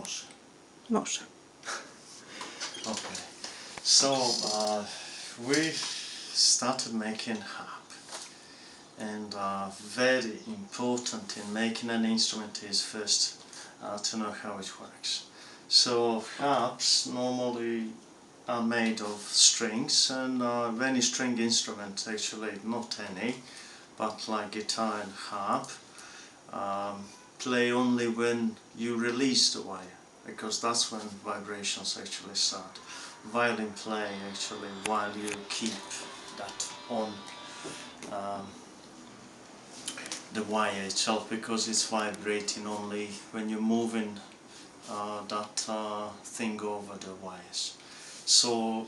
Może. Może. Okay. So we started making harp, and very important in making an instrument is first to know how it works. So harps normally are made of strings, and any string instrument, actually not any, but like guitar and harp, play only when you release the wire, because that's when vibrations actually start. Violin play actually while you keep that on the wire itself, because it's vibrating only when you're moving that thing over the wires. So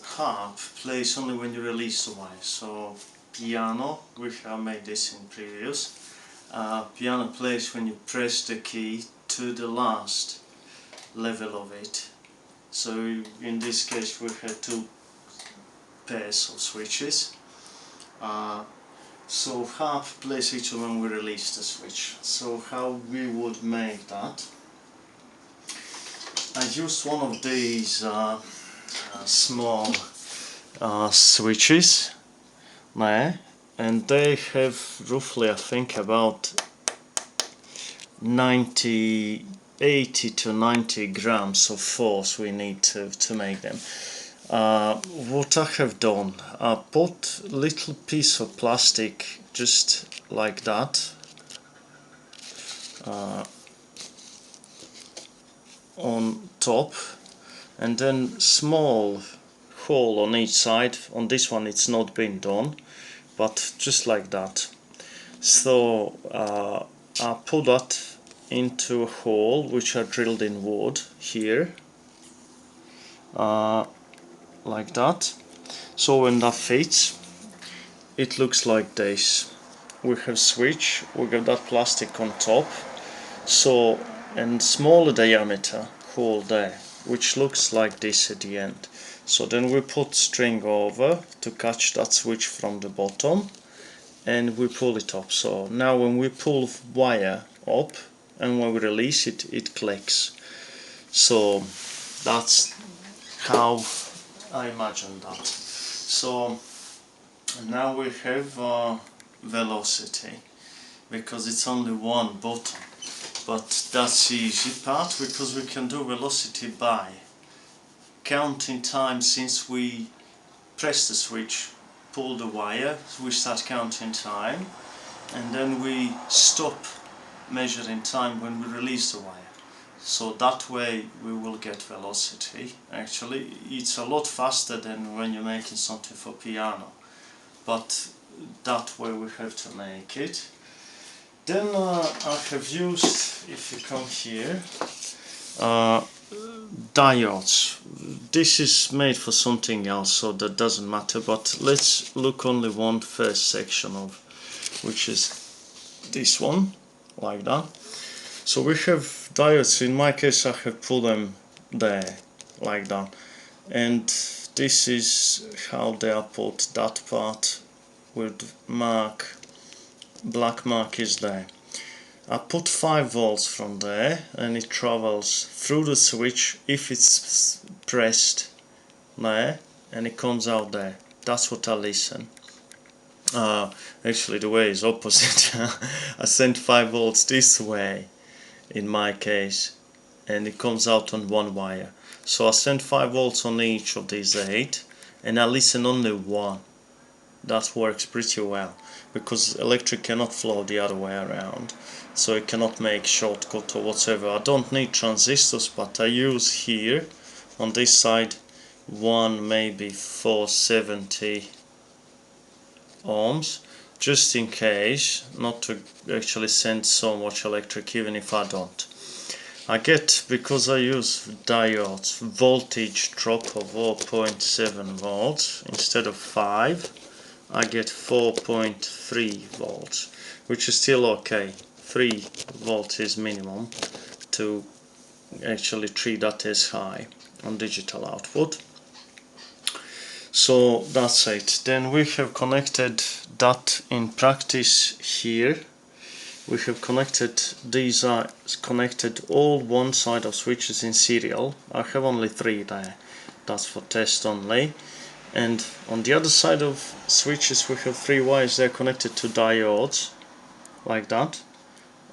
harp plays only when you release the wire. So piano, we have made this in previous. Piano plays when you press the key to the last level of it. So in this case we had two pairs of switches. So harp plays it when we release the switch. So how we would make that? I used one of these small switches there, and they have roughly, I think, about 80 to 90 grams of force we need to make them. What I have done, I put a little piece of plastic just like that on top, and then small hole on each side. On this one it's not been done, but just like that. So I put that into a hole which I drilled in wood here, like that. So when that fits, it looks like this. We have switch, we have that plastic on top, so, and smaller diameter hole there, which looks like this at the end. So then we put string over to catch that switch from the bottom, and we pull it up. So now when we pull wire up and when we release it, it clicks. So that's how I imagine that. So now we have velocity, because it's only one button, but that's the easy part, because we can do velocity by counting time since we press the switch, pull the wire, we start counting time, and then we stop measuring time when we release the wire. So that way we will get velocity. Actually it's a lot faster than when you're making something for piano, but that way we have to make it. Then I have used, if you come here, diodes. This is made for something else, so that doesn't matter, but let's look only one first section of, which is this one, like that. So we have diodes. In my case I have put them there, like that, and this is how they are put. That part with mark, black mark is there. I put 5 volts from there, and it travels through the switch if it's pressed there, and it comes out there. That's what I listen. Actually the way is opposite. I send 5 volts this way in my case, and it comes out on one wire. So I send 5 volts on each of these 8, and I listen only one. That works pretty well, because electric cannot flow the other way around, so it cannot make shortcut or whatever. I don't need transistors, but I use here on this side one, maybe 470 ohms, just in case, not to actually send so much electric, even if I don't. I get, because I use diodes, voltage drop of 0.7 volts instead of 5. I get 4.3 volts, which is still okay. 3 volts is minimum to actually treat that as high on digital output. So that's it. Then we have connected that in practice here we have connected, these are connected all one side of switches in serial. I have only 3 there, that's for test only. And on the other side of switches we have 3 wires, they're connected to diodes, like that.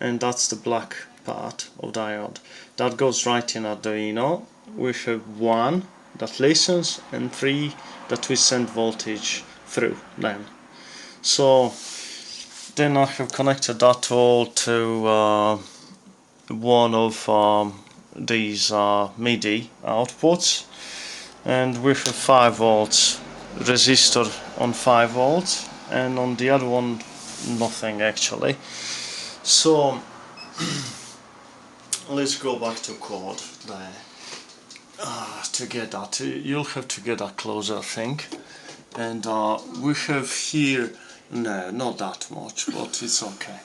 And that's the black part of diode. That goes right in Arduino. We have 1 that listens and 3 that we send voltage through them. So then I have connected that all to one of these Midi outputs, and we have 5 volts resistor on 5 volts, and on the other one nothing actually. So let's go back to code there. To get that, you'll have to get that closer, I think. And we have here, no, not that much, but it's okay.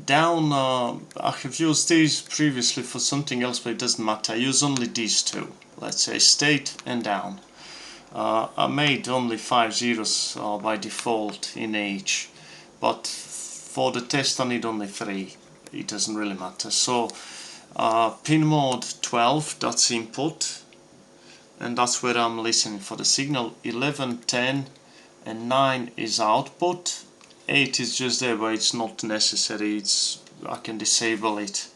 Down, I have used these previously for something else, but it doesn't matter. I use only these 2, let's say state and down. I made only 5 zeros by default in each, but for the test I need only 3. It doesn't really matter. So pin mode 12, that's input, and that's where I'm listening for the signal. 11, 10 and 9 is output. 8 is just there, but it's not necessary. I can disable it.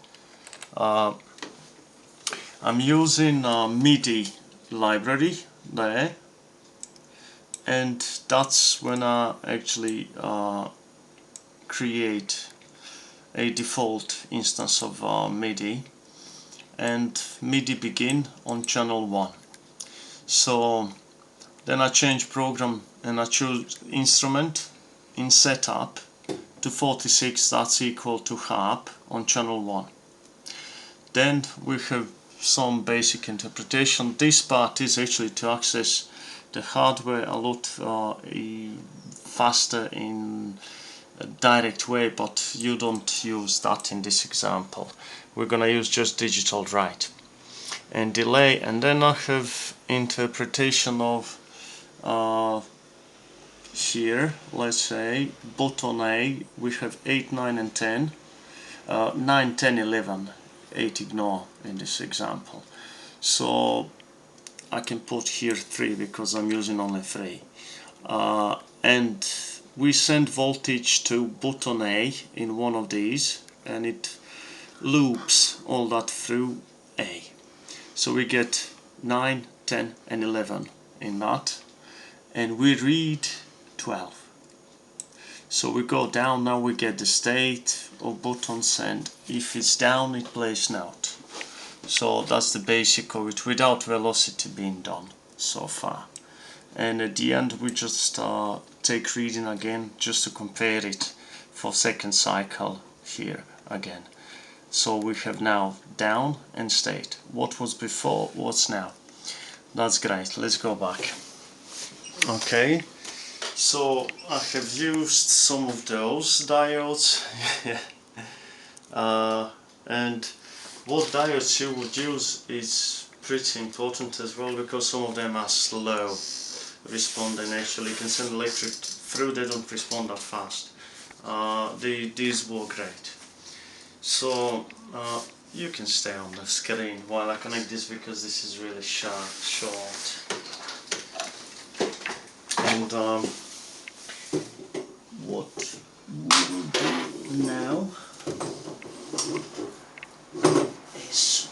I'm using Midi library there, and that's when I actually create a default instance of Midi, and Midi begin on channel 1. So then I change program and I choose instrument in setup to 46, that's equal to Harp on channel 1. Then we have some basic interpretation. This part is actually to access the hardware a lot faster in a direct way, but you don't use that in this example. We're gonna use just digital write and delay, and then I have interpretation of here, let's say button A, we have 8, 9 and 10, 9, 10, 11, 8 ignore in this example. So I can put here 3 because I'm using only 3. And we send voltage to button A in one of these, and it loops all that through A. So we get 9, 10 and 11 in that, and we read 12. So we go down, now we get the state of buttons, and if it's down it plays note. So that's the basic of it without velocity being done so far. And at the end we just take reading again just to compare it for second cycle here again. So we have now down and state. What was before, what's now. That's great. Let's go back. Okay, so I have used some of those diodes. And what diodes you would use is pretty important as well, because some of them are slow responding. Actually, you can send electric through, they don't respond that fast. These were great. So you can stay on the screen while I connect this, because this is really short. And what we'll do now is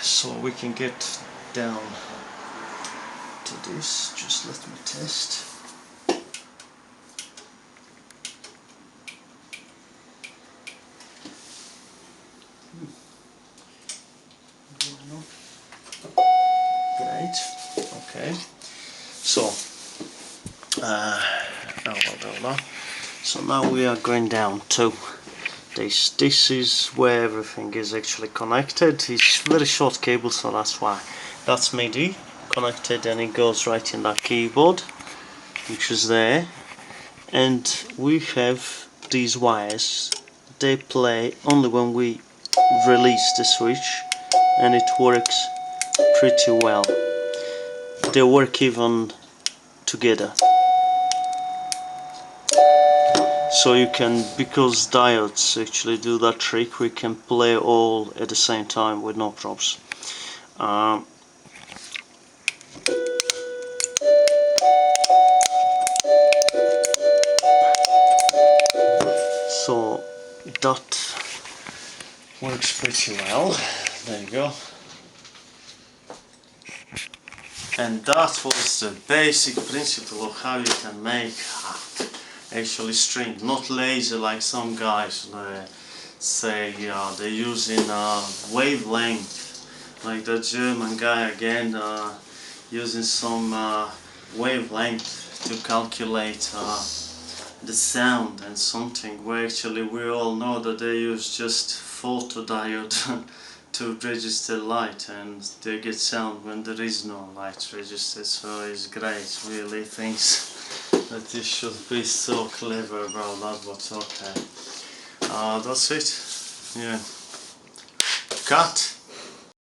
so we can get down to this. Just let me test. Great. Okay. So so now we are going down to this. This is where everything is actually connected. It's very short cable, so that's why. That's Midi connected, and it goes right in that keyboard, which is there. And we have these wires. They play only when we release the switch. and it works pretty well. They work even together. So you can, because diodes actually do that trick, we can play all at the same time with no problems. So that works pretty well. There you go. And that was the basic principle of how you can make actually string, not laser like some guys say. They're using wavelength, like the German guy again, using some wavelength to calculate the sound and something, where actually we all know that they use just photodiode to register light, and they get sound when there is no light registered. So it's great, really thinks that you should be so clever about that, but okay. That's it. Yeah. Cut!